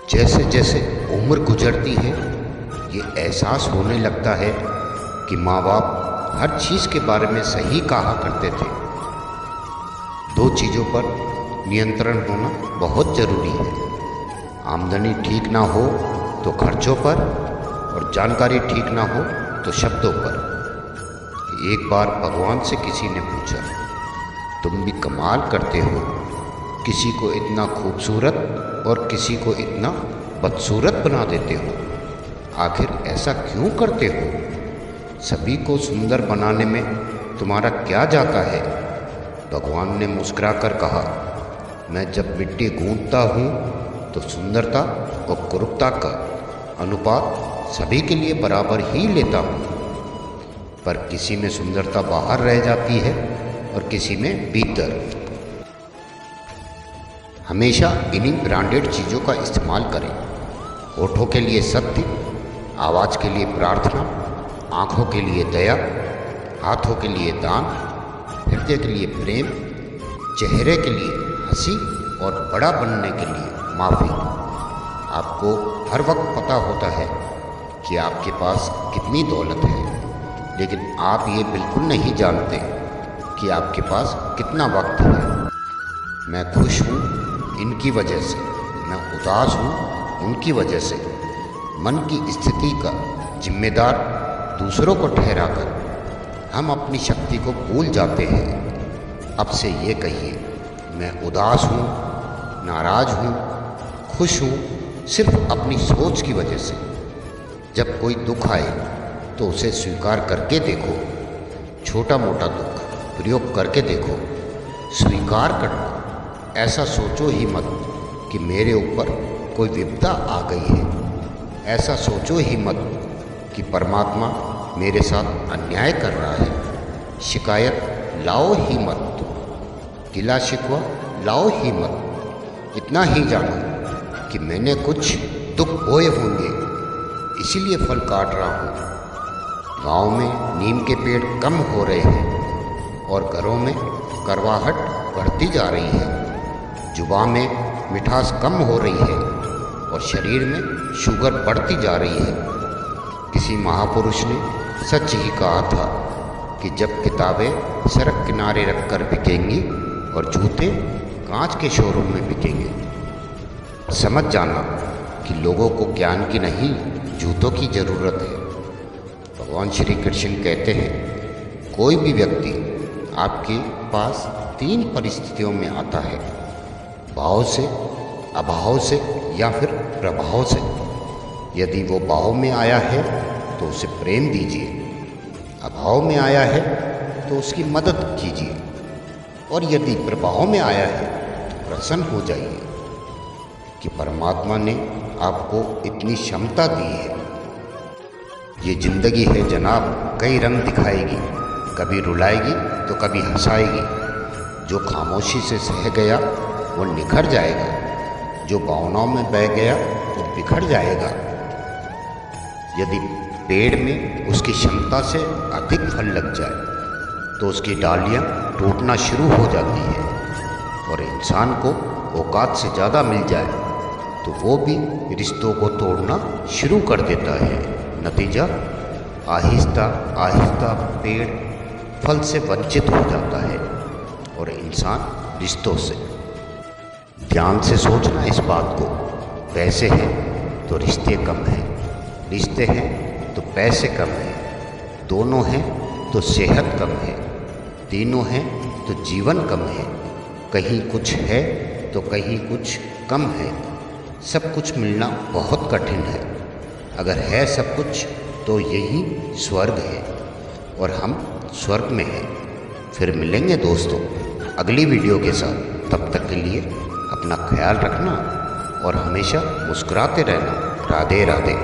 जैसे जैसे उम्र गुजरती है ये एहसास होने लगता है कि माँ बाप हर चीज़ के बारे में सही कहा करते थे। दो चीज़ों पर नियंत्रण होना बहुत ज़रूरी है। आमदनी ठीक ना हो तो खर्चों पर, और जानकारी ठीक ना हो तो शब्दों पर। एक बार भगवान से किसी ने पूछा, तुम भी कमाल करते हो, किसी को इतना खूबसूरत और किसी को इतना बदसूरत बना देते हो, आखिर ऐसा क्यों करते हो? सभी को सुंदर बनाने में तुम्हारा क्या जाता है? भगवान ने मुस्कुराकर कहा, मैं जब मिट्टी गूंथता हूँ तो सुंदरता और कुरूपता का अनुपात सभी के लिए बराबर ही लेता हूँ, पर किसी में सुंदरता बाहर रह जाती है और किसी में भीतर। हमेशा इन्हीं ब्रांडेड चीज़ों का इस्तेमाल करें। होठों के लिए सत्य, आवाज़ के लिए प्रार्थना, आँखों के लिए दया, हाथों के लिए दान, हृदय के लिए प्रेम, चेहरे के लिए हंसी और बड़ा बनने के लिए माफ़ी। आपको हर वक्त पता होता है कि आपके पास कितनी दौलत है, लेकिन आप ये बिल्कुल नहीं जानते कि आपके पास कितना वक्त है। मैं खुश हूँ इनकी वजह से, मैं उदास हूँ उनकी वजह से। मन की स्थिति का जिम्मेदार दूसरों को ठहराकर हम अपनी शक्ति को भूल जाते हैं। अब से ये कहिए, मैं उदास हूँ, नाराज हूँ, खुश हूँ सिर्फ अपनी सोच की वजह से। जब कोई दुख आए तो उसे स्वीकार करके देखो। छोटा मोटा दुख प्रयोग करके देखो। स्वीकार करना, ऐसा सोचो ही मत कि मेरे ऊपर कोई विपदा आ गई है। ऐसा सोचो ही मत कि परमात्मा मेरे साथ अन्याय कर रहा है। शिकायत लाओ ही मत, गिला शिकवा लाओ ही मत। इतना ही जानो कि मैंने कुछ दुख बोए होंगे, इसीलिए फल काट रहा हूँ। गाँव में नीम के पेड़ कम हो रहे हैं और घरों में करवाहट बढ़ती जा रही है। जुबान में मिठास कम हो रही है और शरीर में शुगर बढ़ती जा रही है। किसी महापुरुष ने सच ही कहा था कि जब किताबें सड़क किनारे रखकर बिकेंगी और जूते कांच के शोरूम में बिकेंगे। समझ जाना कि लोगों को ज्ञान की नहीं, जूतों की ज़रूरत है। भगवान श्री कृष्ण कहते हैं, कोई भी व्यक्ति आपके पास 3 परिस्थितियों में आता है, भाव से, अभाव से या फिर प्रभाव से। यदि वो भाव में आया है तो उसे प्रेम दीजिए, अभाव में आया है तो उसकी मदद कीजिए, और यदि प्रभाव में आया है तो प्रसन्न हो जाइए कि परमात्मा ने आपको इतनी क्षमता दी है। ये जिंदगी है जनाब, कई रंग दिखाएगी, कभी रुलाएगी तो कभी हंसाएगी। जो खामोशी से सह गया वो निखर जाएगा, जो भावनाओं में बह गया वो बिखर जाएगा। यदि पेड़ में उसकी क्षमता से अधिक फल लग जाए तो उसकी डालियाँ टूटना शुरू हो जाती है, और इंसान को औकात से ज़्यादा मिल जाए तो वो भी रिश्तों को तोड़ना शुरू कर देता है। नतीजा, आहिस्ता आहिस्ता पेड़ फल से वंचित हो जाता है और इंसान रिश्तों से। ध्यान से सोचना इस बात को। पैसे हैं तो रिश्ते कम हैं, रिश्ते हैं तो पैसे कम हैं, दोनों हैं तो सेहत कम है, तीनों हैं तो जीवन कम है। कहीं कुछ है तो कहीं कुछ कम है। सब कुछ मिलना बहुत कठिन है। अगर है सब कुछ तो यही स्वर्ग है, और हम स्वर्ग में हैं। फिर मिलेंगे दोस्तों अगली वीडियो के साथ। तब तक के लिए अपना ख्याल रखना और हमेशा मुस्कुराते रहना। राधे राधे।